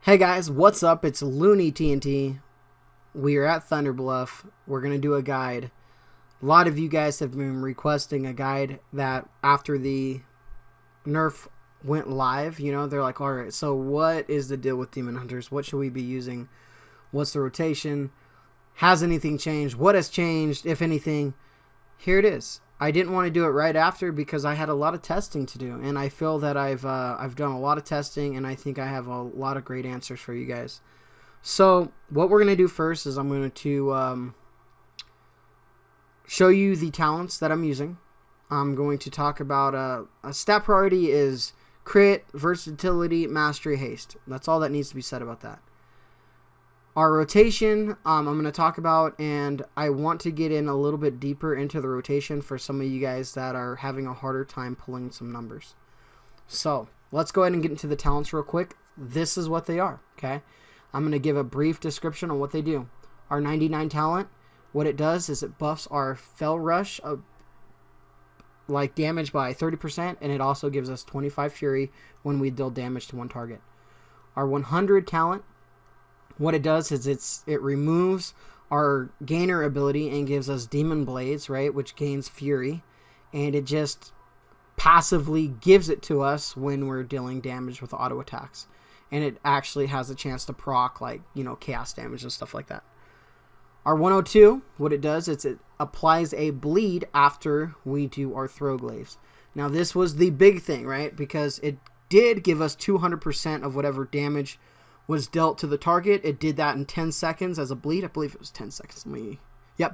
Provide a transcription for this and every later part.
Hey guys, what's up? It's Looney TNT. We are at Thunder Bluff. We're going to do a guide. A lot of you guys have been requesting a guide that after the nerf went live, they're like, alright, so what is the deal with Demon Hunters? What should we be using? What's the rotation? Has anything changed? What has changed, if anything? Here it is. I didn't want to do it right after because I had a lot of testing to do, and I feel that I've done a lot of testing, and I think I have a lot of great answers for you guys. So what we're going to do first is I'm going to show you the talents that I'm using. I'm going to talk about a stat priority is crit, versatility, mastery, haste. That's all that needs to be said about that. Our rotation, I'm going to talk about, and I want to get in a little bit deeper into the rotation for some of you guys that are having a harder time pulling some numbers. So let's go ahead and get into the talents real quick. This is what they are, okay? I'm going to give a brief description on what they do. Our 99 talent, what it does is it buffs our Fell Rush like damage by 30%, and it also gives us 25 Fury when we deal damage to one target. Our 100 talent, what it does is it removes our gainer ability and gives us Demon Blades, right, which gains Fury, and it just passively gives it to us when we're dealing damage with auto attacks, and it actually has a chance to proc like chaos damage and stuff like that. Our 102, what it does is it applies a bleed after we do our throw glaives. Now this was the big thing, right, because it did give us 200% of whatever damage was dealt to the target. It did that in 10 seconds as a bleed. I believe it was 10 seconds.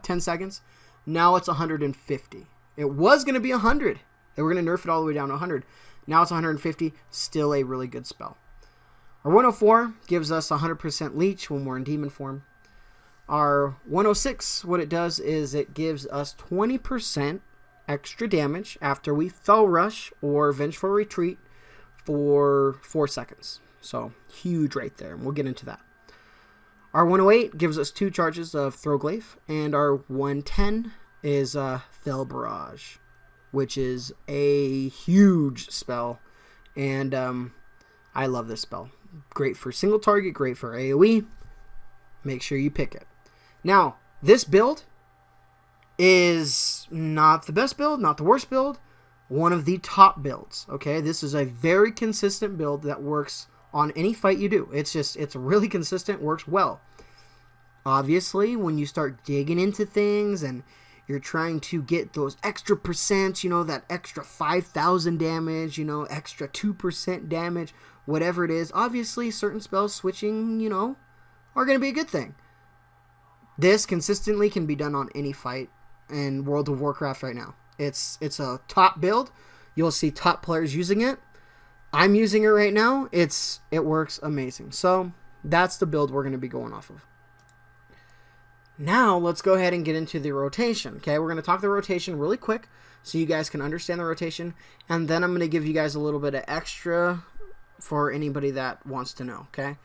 10 seconds. Now it's 150. It was going to be 100. They were going to nerf it all the way down to 100. Now it's 150. Still a really good spell. Our 104 gives us 100% leech when we're in demon form. Our 106, what it does is it gives us 20% extra damage after we Fell Rush or Vengeful Retreat for 4 seconds. So, huge right there, and we'll get into that. Our 108 gives us 2 charges of Throwglaive, and our 110 is Fell Barrage, which is a huge spell, and I love this spell. Great for single target, great for AoE. Make sure you pick it. Now, this build is not the best build, not the worst build, one of the top builds, okay? This is a very consistent build that works on any fight you do. It's really consistent, works well. Obviously, when you start digging into things and you're trying to get those extra percents, that extra 5,000 damage, extra 2% damage, whatever it is, obviously certain spells switching, are going to be a good thing. This consistently can be done on any fight in World of Warcraft right now. It's a top build. You'll see top players using it. I'm using it right now. It works amazing. So that's the build we're going to be going off of. Now let's go ahead and get into the rotation. Okay, we're going to talk the rotation really quick so you guys can understand the rotation, and then I'm going to give you guys a little bit of extra for anybody that wants to know. Okay,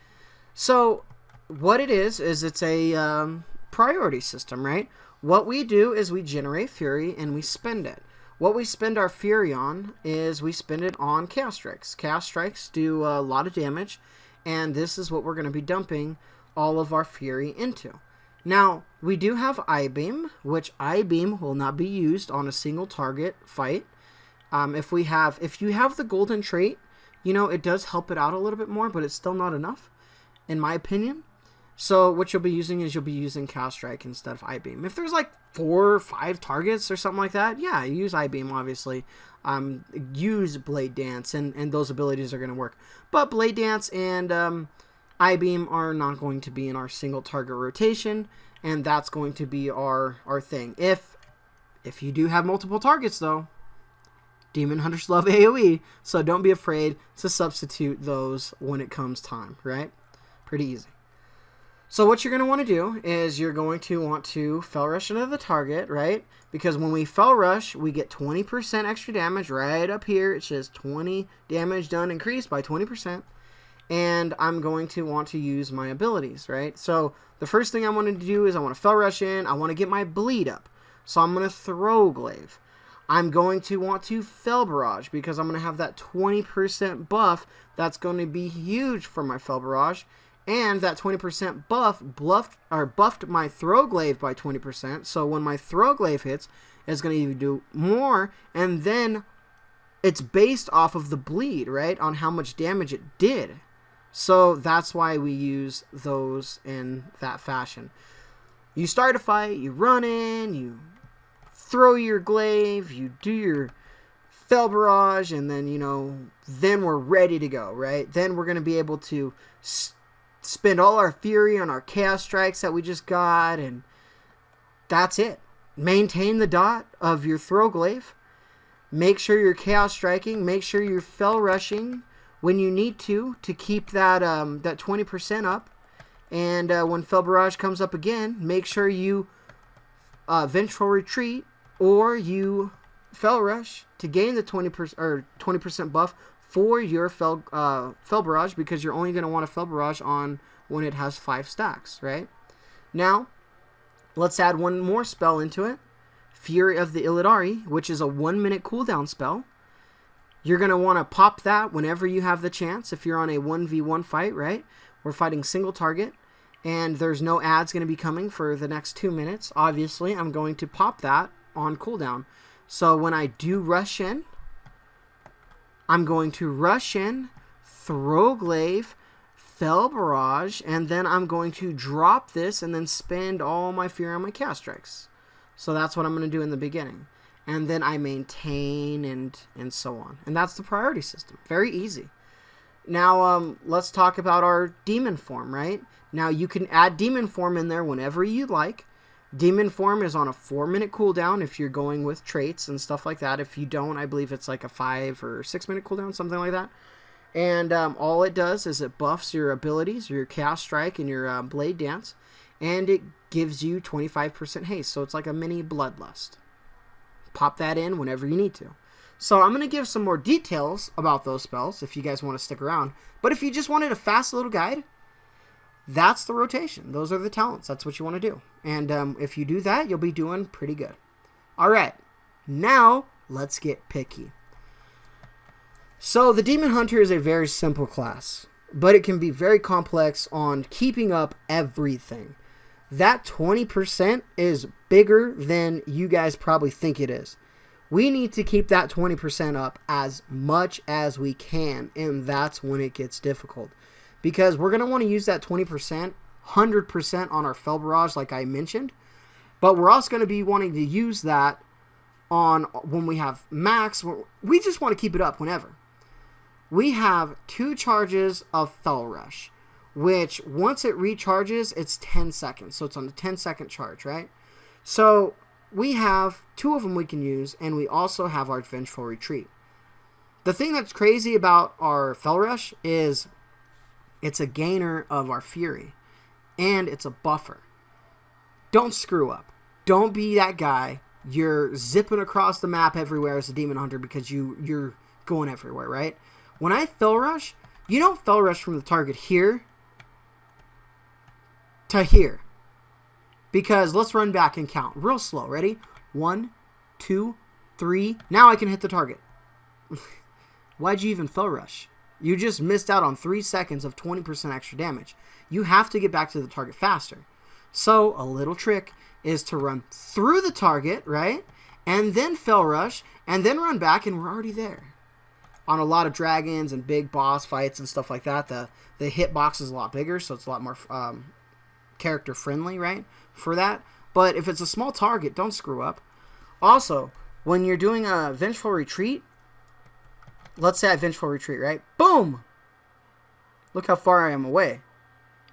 so what it is it's a priority system, right? What we do is we generate Fury and we spend it. What we spend our Fury on is we spend it on Chaos Strikes. Chaos Strikes do a lot of damage, and this is what we're going to be dumping all of our Fury into. Now, we do have I-Beam, which I-Beam will not be used on a single target fight. If you have the golden trait, it does help it out a little bit more, but it's still not enough, in my opinion. So what you'll be using is Chaos Strike instead of I-Beam. If there's like 4 or 5 targets or something like that, yeah, use I-Beam, obviously. Use Blade Dance, and those abilities are going to work. But Blade Dance and I-Beam are not going to be in our single target rotation, and that's going to be our thing. If you do have multiple targets, though, Demon Hunters love AoE, so don't be afraid to substitute those when it comes time, right? Pretty easy. So what you're going to want to do is you're going to want to Fell Rush into the target, right? Because when we Fell Rush, we get 20% extra damage right up here. It says 20 damage done increased by 20%. And I'm going to want to use my abilities, right? So the first thing I want to do is I want to Fell Rush in. I want to get my bleed up. So I'm going to Throw Glaive. I'm going to want to Fel Barrage because I'm going to have that 20% buff. That's going to be huge for my Fel Barrage. And that 20% buff buffed my Throwglaive by 20%. So when my Throwglaive hits, it's going to even do more. And then it's based off of the bleed, right? On how much damage it did. So that's why we use those in that fashion. You start a fight, you run in, you throw your glaive, you do your Fel Barrage, and then, then we're ready to go, right? Then we're going to be able to spend all our fury on our Chaos Strikes that we just got, and that's it. Maintain the dot of your Throwglaive. Make sure you're Chaos Striking. Make sure you're Fel Rushing when you need to keep that 20% up. And when Fel Barrage comes up again, make sure you Vengeful Retreat or you Fel Rush to gain the 20% buff for your Fel Barrage, because you're only going to want a Fel Barrage on when it has 5 stacks, right? Now, let's add one more spell into it. Fury of the Illidari, which is a 1-minute cooldown spell. You're going to want to pop that whenever you have the chance if you're on a 1v1 fight, right? We're fighting single target, and there's no ads going to be coming for the next 2 minutes. Obviously, I'm going to pop that on cooldown. So when I do rush in, I'm going to rush in, Throwglaive, Fel Barrage, and then I'm going to drop this and then spend all my Fury on my Chaos Strikes. So that's what I'm going to do in the beginning. And then I maintain and so on. And that's the priority system. Very easy. Now, let's talk about our Demon Form, right? Now, you can add Demon Form in there whenever you like. Demon Form is on a 4-minute cooldown if you're going with traits and stuff like that. If you don't, I believe it's like a 5 or 6-minute cooldown, something like that. And all it does is it buffs your abilities, your Chaos Strike and your Blade Dance, and it gives you 25% haste. So it's like a mini Bloodlust. Pop that in whenever you need to. So I'm going to give some more details about those spells if you guys want to stick around. But if you just wanted a fast little guide, that's the rotation. Those are the talents. That's what you want to do. And if you do that, you'll be doing pretty good. All right. Now, let's get picky. So the Demon Hunter is a very simple class, but it can be very complex on keeping up everything. That 20% is bigger than you guys probably think it is. We need to keep that 20% up as much as we can, and that's when it gets difficult. Because we're going to want to use that 20%, 100% on our Fel Barrage, like I mentioned. But we're also going to be wanting to use that on when we have max. We just want to keep it up whenever. We have 2 charges of Fel Rush, which once it recharges, it's 10 seconds. So it's on the 10-second charge, right? So we have 2 of them we can use, and we also have our Vengeful Retreat. The thing that's crazy about our Fel Rush is it's a gainer of our Fury, and it's a buffer. Don't screw up. Don't be that guy. You're zipping across the map everywhere as a Demon Hunter because you're going everywhere, right? When I Fel Rush, you don't Fel Rush from the target here to here. Because let's run back and count real slow. Ready? 1, 2, 3. Now I can hit the target. Why'd you even Fel Rush? You just missed out on 3 seconds of 20% extra damage. You have to get back to the target faster. So a little trick is to run through the target, right? And then Fel Rush, and then run back, and we're already there. On a lot of dragons and big boss fights and stuff like that, the hitbox is a lot bigger, so it's a lot more character friendly, right? For that. But if it's a small target, don't screw up. Also, when you're doing a Vengeful Retreat, let's say I Vengeful Retreat, right? Boom! Look how far I am away.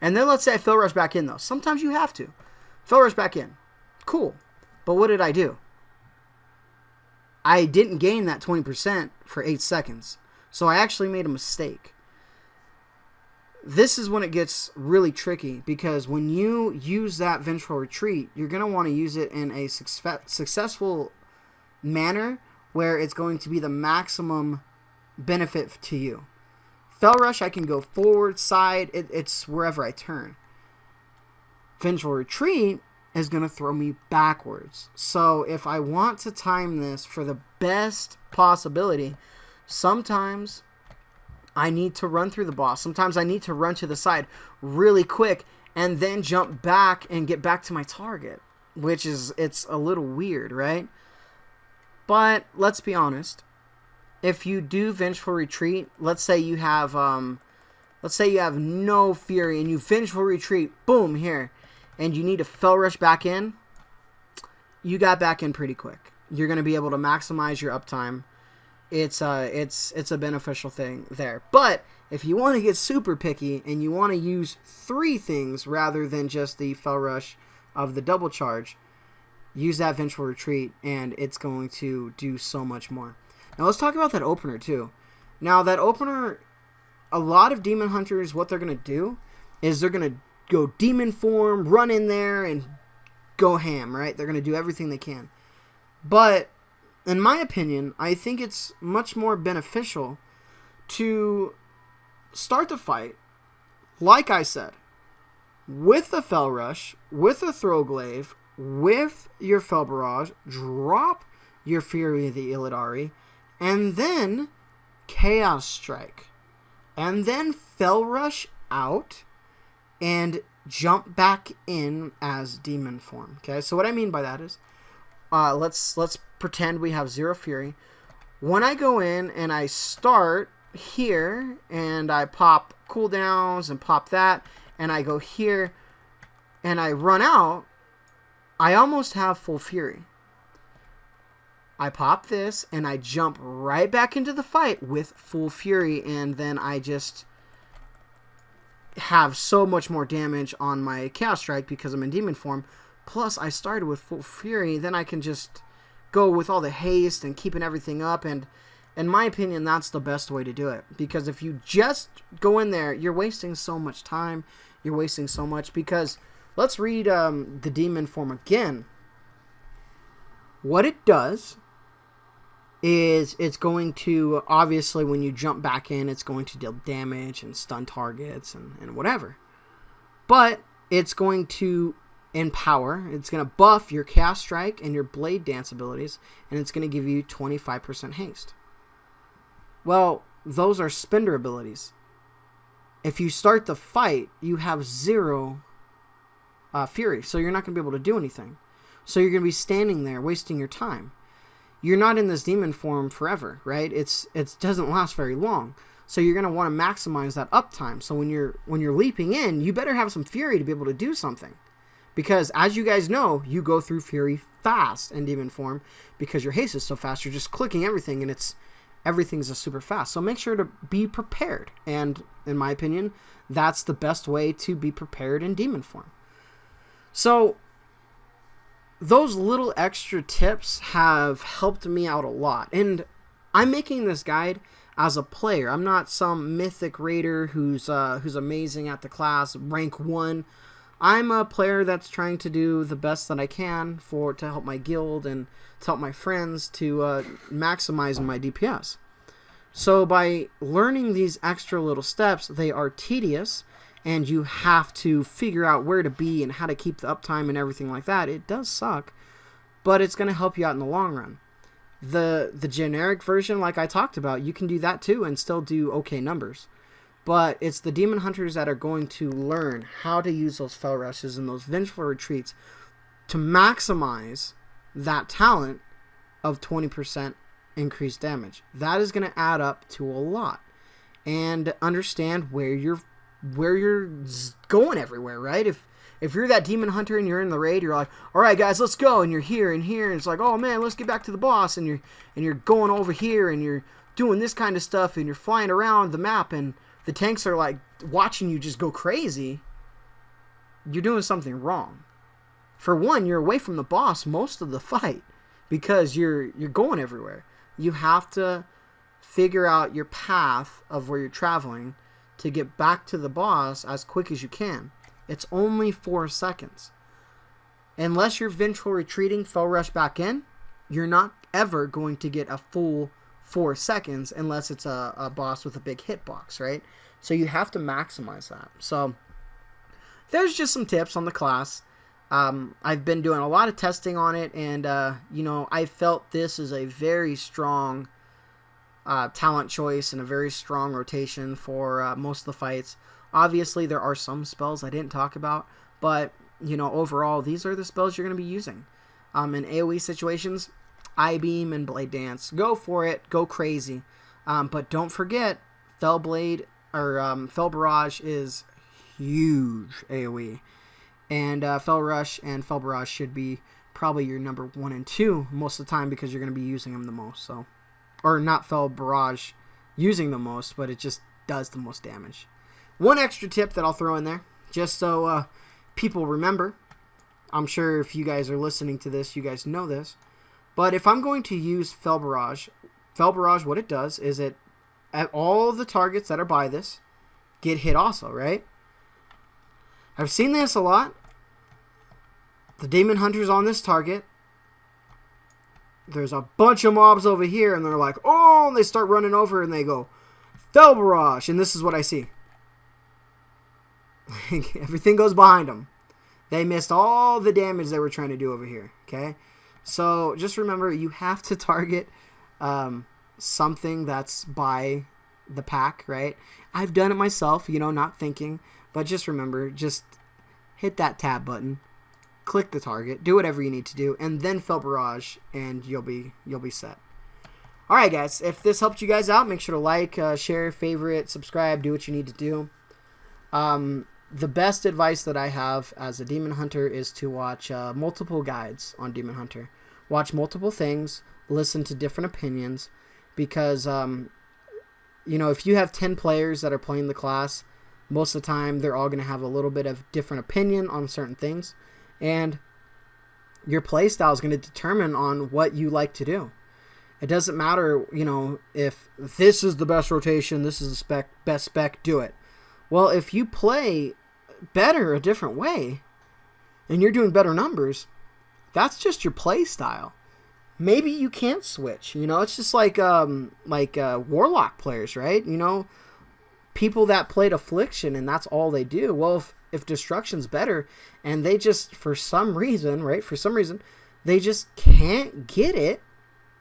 And then let's say I Fel Rush back in, though. Sometimes you have to. Fel Rush back in. Cool. But what did I do? I didn't gain that 20% for 8 seconds. So I actually made a mistake. This is when it gets really tricky, because when you use that Vengeful Retreat, you're going to want to use it in a successful manner where it's going to be the maximum benefit to you. Fel Rush, I can go forward, side, it's wherever I turn. Vengeful Retreat is going to throw me backwards. So if I want to time this for the best possibility. Sometimes I need to run through the boss. Sometimes I need to run to the side really quick and then jump back and get back to my target, which is, it's a little weird, right? But let's be honest. If you do Vengeful Retreat, let's say you have no Fury and you Vengeful Retreat, boom, here, and you need to Fel Rush back in, you got back in pretty quick. You're going to be able to maximize your uptime. It's a beneficial thing there. But if you want to get super picky and you want to use 3 things rather than just the Fel Rush of the double charge, use that Vengeful Retreat and it's going to do so much more. Now let's talk about that opener too. Now that opener, a lot of Demon Hunters, what they're going to do is they're going to go Demon form, run in there and go ham, right? They're going to do everything they can. But in my opinion, I think it's much more beneficial to start the fight, like I said, with the Fel Rush, with a Throw Glaive, with your Fel Barrage, drop your Fury of the Illidari, and then Chaos Strike, and then Fel Rush out, and jump back in as Demon form. Okay, so what I mean by that is, let's pretend we have 0 Fury. When I go in and I start here, and I pop cooldowns and pop that, and I go here, and I run out, I almost have full Fury. I pop this, and I jump right back into the fight with full Fury, and then I just have so much more damage on my Chaos Strike because I'm in Demon form. Plus, I started with full Fury, then I can just go with all the haste and keeping everything up, and in my opinion, that's the best way to do it. Because if you just go in there, you're wasting so much time, you're wasting so much, because let's read the Demon form again. What it does is it's going to, obviously when you jump back in, it's going to deal damage and stun targets and whatever. But it's going to empower, it's going to buff your Chaos Strike and your Blade Dance abilities, and it's going to give you 25% haste. Well, those are spender abilities. If you start the fight, you have 0 Fury, so you're not going to be able to do anything. So you're going to be standing there wasting your time. You're not in this Demon form forever, right? It doesn't last very long. So you're going to want to maximize that uptime. So when you're leaping in, you better have some Fury to be able to do something. Because as you guys know, you go through Fury fast in Demon form because your haste is so fast. You're just clicking everything and everything's just super fast. So make sure to be prepared. And in my opinion, that's the best way to be prepared in Demon form. So those little extra tips have helped me out a lot. And I'm making this guide as a player. I'm not some mythic raider who's amazing at the class, rank 1. I'm a player that's trying to do the best that I can to help my guild and to help my friends to maximize my DPS. So by learning these extra little steps, they are tedious, and you have to figure out where to be and how to keep the uptime and everything like that. It does suck, but it's going to help you out in the long run. The generic version, like I talked about, you can do that too and still do okay numbers. But it's the Demon Hunters that are going to learn how to use those Fel Rushes and those Vengeful Retreats to maximize that talent of 20% increased damage. That is going to add up to a lot. And understand where you're going everywhere, right? If you're that Demon Hunter and you're in the raid, you're like, all right, guys, let's go. And you're here and here. And it's like, oh, man, let's get back to the boss. And you're going over here and you're doing this kind of stuff and you're flying around the map and the tanks are like watching you just go crazy. You're doing something wrong. For one, you're away from the boss most of the fight because you're going everywhere. You have to figure out your path of where you're traveling to get back to the boss as quick as you can. It's only 4 seconds. Unless you're vengeful retreating, Fel Rush back in, you're not ever going to get a full 4 seconds unless it's a boss with a big hitbox, right? So you have to maximize that. So there's just some tips on the class. I've been doing a lot of testing on it, and I felt this is a very strong talent choice and a very strong rotation for most of the fights. Obviously, there are some spells I didn't talk about, but overall, these are the spells you're going to be using. In AoE situations, I-Beam and Blade Dance. Go for it. Go crazy. But don't forget, Fell Barrage is huge AoE. And Fell Rush and Fell Barrage should be probably your number 1 and 2 most of the time, because you're going to be using them the most. So, or not Fell Barrage using the most, but it just does the most damage. One extra tip that I'll throw in there, just so people remember. I'm sure if you guys are listening to this, you guys know this. But if I'm going to use Fell Barrage, what it does is at all the targets that are by this get hit also, right? I've seen this a lot. The Demon Hunter's on this target. There's a bunch of mobs over here, and they're like, oh, and they start running over, and they go, Fell Barrage, and this is what I see. Everything goes behind them. They missed all the damage they were trying to do over here, okay? So just remember, you have to target something that's by the pack, right? I've done it myself, not thinking, but just remember, just hit that tab button, click the target, do whatever you need to do, and then Fell Barrage, and you'll be set. All right, guys, if this helped you guys out, make sure to like, share, favorite, subscribe, do what you need to do. The best advice that I have as a Demon Hunter is to watch multiple guides on Demon Hunter. Watch multiple things, listen to different opinions, because, if you have 10 players that are playing the class, most of the time they're all going to have a little bit of different opinion on certain things, and your playstyle is going to determine on what you like to do. It doesn't matter, if this is the best rotation, this is the best spec, do it. Well, if you play better a different way, and you're doing better numbers, that's just your play style. Maybe you can't switch. It's just like Warlock players, right? People that played Affliction and that's all they do. Well, if Destruction's better, and they just for some reason, they just can't get it,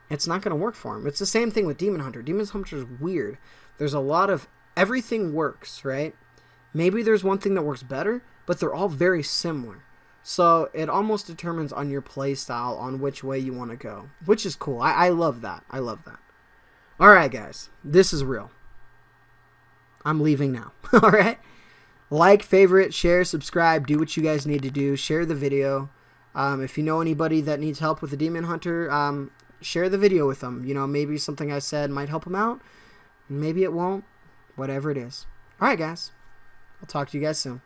it's not going to work for them. It's the same thing with Demon Hunter. Demon Hunter is weird. There's a lot of everything works, right? Maybe there's one thing that works better, but they're all very similar. So it almost determines on your play style on which way you want to go, which is cool. I love that. I love that. All right, guys, this is real. I'm leaving now. All right. Like, favorite, share, subscribe, do what you guys need to do. Share the video. If you know anybody that needs help with the Demon Hunter, share the video with them. Maybe something I said might help them out. Maybe it won't. Whatever it is. All right, guys. I'll talk to you guys soon.